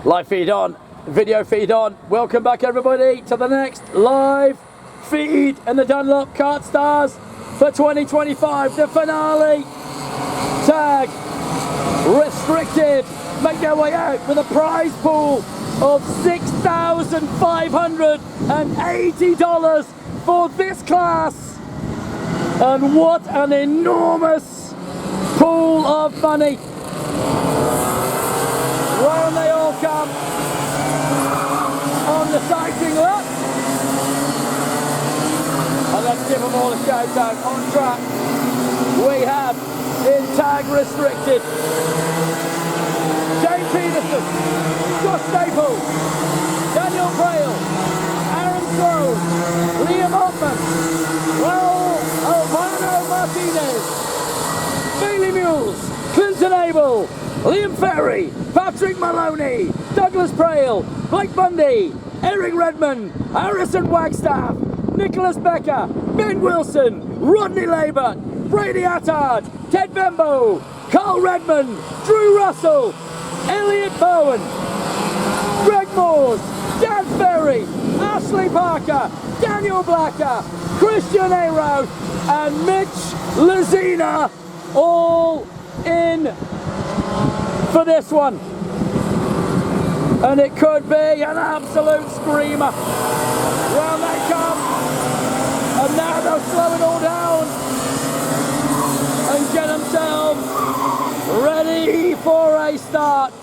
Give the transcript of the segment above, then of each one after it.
Live feed on, video feed on. Welcome back everybody to the next live feed in the Dunlop Kart Stars for 2025, the finale. Tag restricted, make their way out with a prize pool of $6,580 for this class. And what an enormous pool of money. Round they all come on the cycling lap. And let's give them all a shout out. On track we have in tag restricted Jane Peterson, Josh Staples, Daniel Braille, Aaron Sloan, Liam Hopman, Raul Albano Martinez, Bailey Mules, Clinton Abel, Liam Ferry, Patrick Maloney, Douglas Braille, Blake Bundy, Eric Redmond, Harrison Wagstaff, Nicholas Becker, Ben Wilson, Rodney Labour, Brady Attard, Ted Bembo, Carl Redmond, Drew Russell, Elliot Bowen, Greg Moores, Dan Ferry, Ashley Parker, Daniel Blacker, Christian Arout and Mitch Lazina, all in for this one. And it could be an absolute screamer. Round they come. And now they'll slow it all down and get themselves ready for a start.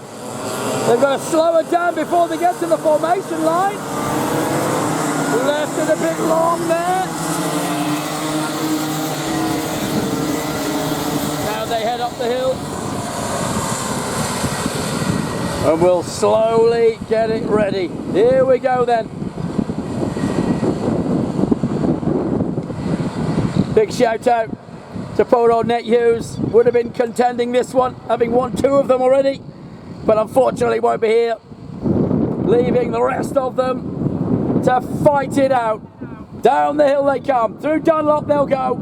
They've got to slow it down before they get to the formation line. Left it a bit long there. Now they head up the hill. And we'll slowly get it ready. Here we go then. Big shout out to poor old Net Hughes. Would have been contending this one, having won 2 of them already, but unfortunately won't be here. Leaving the rest of them to fight it out. Down the hill they come. Through Dunlop they'll go.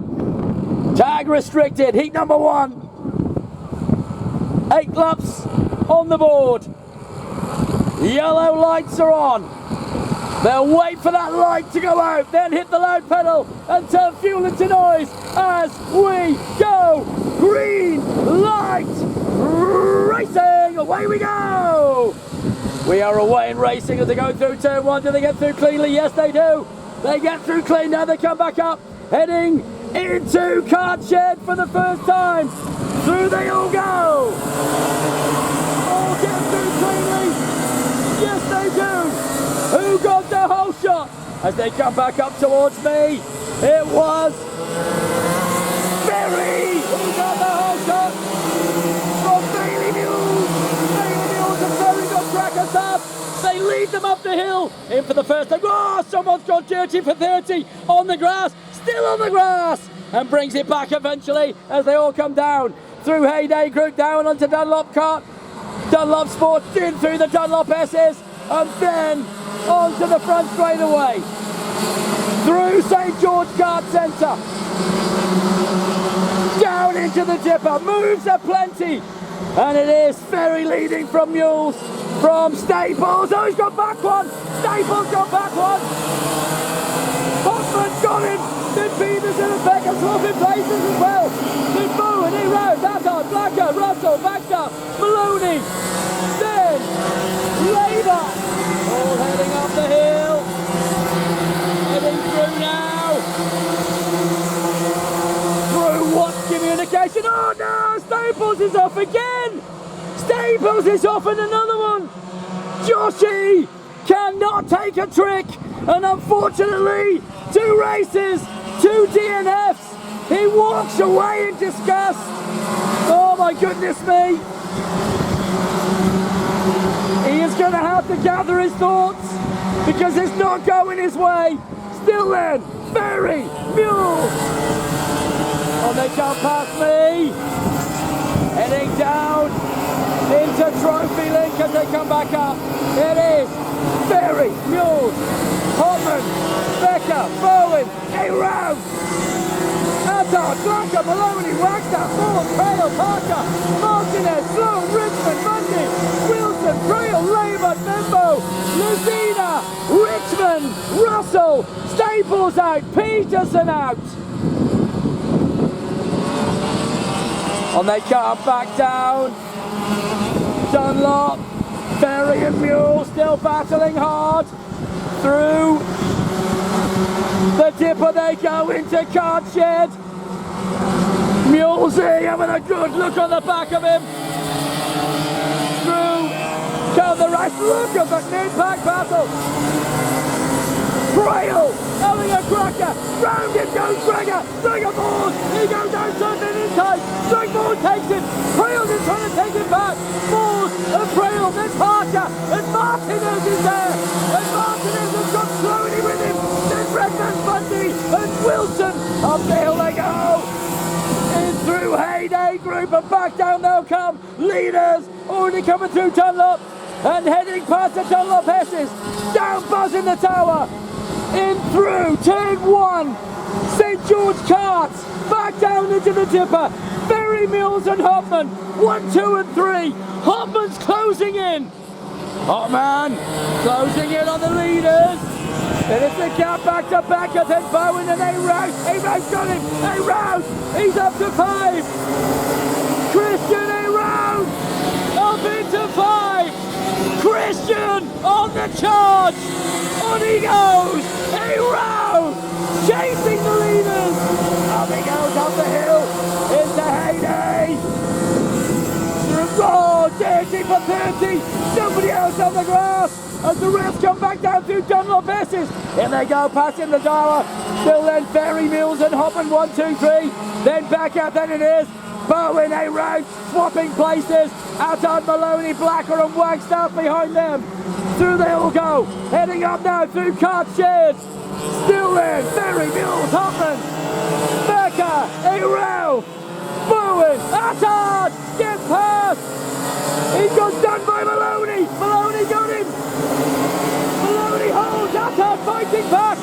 Tag restricted, heat number 1. 8 laps on the board. Yellow lights are on. They'll wait for that light to go out, then hit the loud pedal and turn fuel into noise as we go. Green light racing, away we go. We are away in racing as they go through turn 1. Do they get through cleanly? Yes they do. They get through clean, now they come back up, heading into Kart Shed for the first time. Through they all go. All get through cleanly. Yes they do. Who got the whole shot? As they come back up towards me, it was Berry who got the whole shot from Bailey Mules. Bailey Mules have very good crackers up. They lead them up the hill. In for the first time. Oh, someone's got dirty for 30 on the grass. Still on the grass. And brings it back eventually as they all come down. Through Heyday Group down onto Dunlop Kart. Dunlop Sports in through the Dunlop S's. And then onto the front straightaway. Through St George Kart Centre. Down into the dipper. Moves aplenty. And it is Ferry leading from Mules. From Staples. Oh, he's got back one. Staples got back one. Hoffman's got him. Then Peterson and Becker swapping places as well. Then Bowen, Arout, Attard, Blacker, Russell, Baxter, Maloney. Then Labour. All heading up the hill. Heading through now. Through what communication? Oh no! Staples is off again! Staples is off in another one! Joshy cannot take a trick! And unfortunately, 2 races, 2 DNFs. He walks away in disgust. Oh my goodness me! He is going to have to gather his thoughts because it's not going his way. Still then, Ferry, Mule. Oh, they come past me. Heading down into Trophy Link as they come back up. It is Ferry, Mule, Hotman, Becker, Bowen, Arout, Attard, Blanca, Maloney, Wagstaff, Ford, Trail, Parker, Martinez, Sloan, Richmond, Bundy, Wilson, Trail, Labour, Membo, Luzina, Richmond, Russell, Staples out, Peterson out. And they come back down. Dunlop, Ferry and Mule still battling hard. Through the dipper they go into Cartshed. Mulesy having a good look on the back of him. Through down the right, look at the impact battle. Trail, having a cracker, round it goes Gregor, Board, he goes down turning inside, Board takes him, Trail's is trying to take him back, Board and Trail, then Parker, and Martinez is there, and Martinez has got slowly with him, then Redman, Bundy, and Wilson, up the hill they go, in through Heyday Group, and back down they'll come, leaders, already coming through Dunlop, and heading past the Dunlop Hesses, down buzzing the tower, in through turn 1, St George Carts, back down into the dipper, Ferry, Mills and Hopman, 1, 2 and 3, Hopman's closing in, Hopman closing in on the leaders, and it's the gap back to Becker, then Bowen and A-Rouse got him, A-Rouse, he's up to 5, Christian A-Rouse, up into 5, Christian on the charge, on he goes, A-Rouse, chasing the leaders, up he goes up the hill, into Heyday, oh, 30 for 30, somebody else on the grass, as the rest come back down through Dunlop Hesses, in they go, passing the Dara, still then Ferry, Mills and Hopman, 1, 2, 3, then back out, then it is, Bowen, A-Rouse, swapping places, out on Maloney, Blacker and Wagstaff behind them. Through the hill go, heading up now through Cartshed. Still there, Ferry, Mills, Hopman, Becker, A-Rouse, Bowen, Attard, get past. He got done by Maloney. Maloney got him. Maloney holds, Attard fighting back.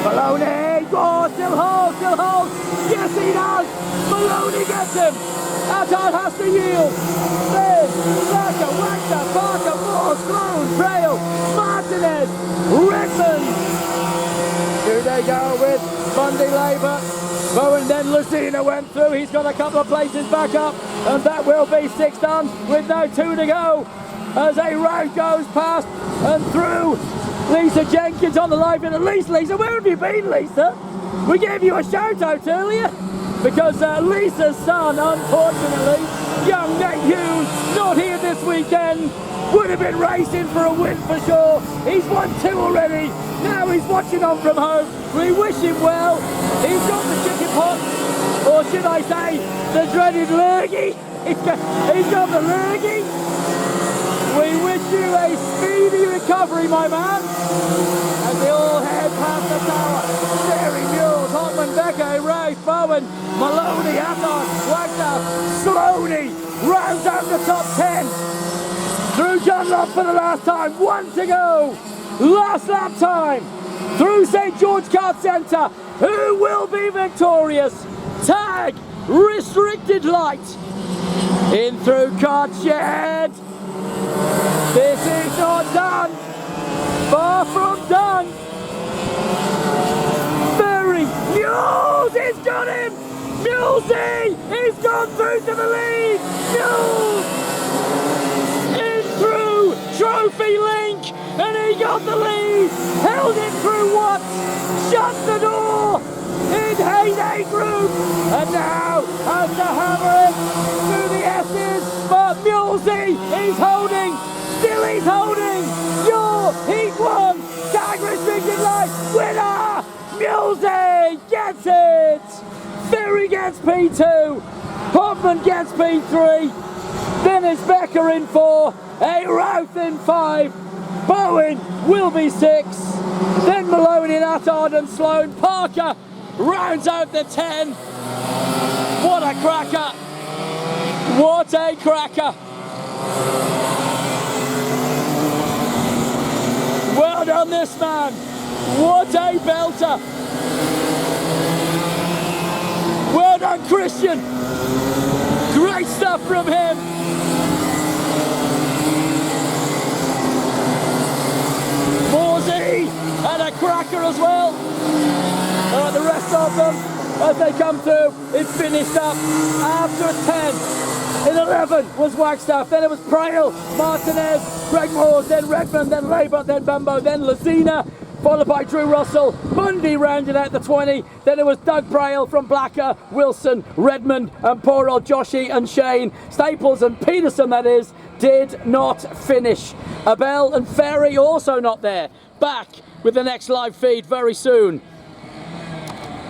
Maloney, oh, still holds. Yes, he does. Maloney gets him. Attard has to yield. Then, Becker, Wagner, Parker, Moore, Sloan, Trail, Martinez, Redmond. Here they go with Bundy Labour. Bowen, then Lucina went through. He's got a couple of places back up. And that will be 6 done with no 2 to go. As A-Rouse goes past and through. Lisa Jenkins on the live in. At least, Lisa, where have you been, Lisa? We gave you a shout out earlier. Because Lisa's son, unfortunately, young Nate Hughes, not here this weekend, would have been racing for a win for sure. He's won 2 already. Now he's watching on from home. We wish him well. He's got the chicken pox, or should I say, the dreaded lurgy. He's got the lurgy. We wish you a speedy recovery, my man. As they all head past the tower. Terry Mules, Hopman, Becker, Rouse, Bowen, Maloney, Attard, Wagner, slowly rounds out the top 10. Through Dunlop for the last time, 1 to go. Last lap time. Through St George Kart Centre. Who will be victorious? Tag restricted light. In through Cartshed. This is not done. Far from done. Ferry, Mules, he's got him. Mulesy, he's gone through to the lead. Mules, in through Trophy Link, and he got the lead. Held it through what? Shut the door in Heyday Group, and now has to hammer it through the S's, but Mulesy, he's holding. Still he's holding. Your Heat 1 tag restricted light winner. Mulesy gets it. Ferry gets P2. Hoffman gets P3. Then it's Becker in 4. A-Rouse in 5. Bowen will be 6. Then Maloney and Attard and Sloan. Parker rounds out the 10. What a cracker. What a cracker. Well done, this man. What a belter. Well done, Christian. Great stuff from him. Blacker as well. The rest of them, as they come to, it finished up after 10. In 11 was Wagstaff, then it was Prail, Martinez, Greg Moores, then Redmond, then Labour, then Bumbo, then Lazina, followed by Drew Russell. Bundy rounded out the 20. Then it was Doug Prail from Blacker, Wilson, Redmond, and poor old Joshy and Shane. Staples and Peterson, that is, did not finish. Abel and Ferry also not there. Back with the next live feed very soon.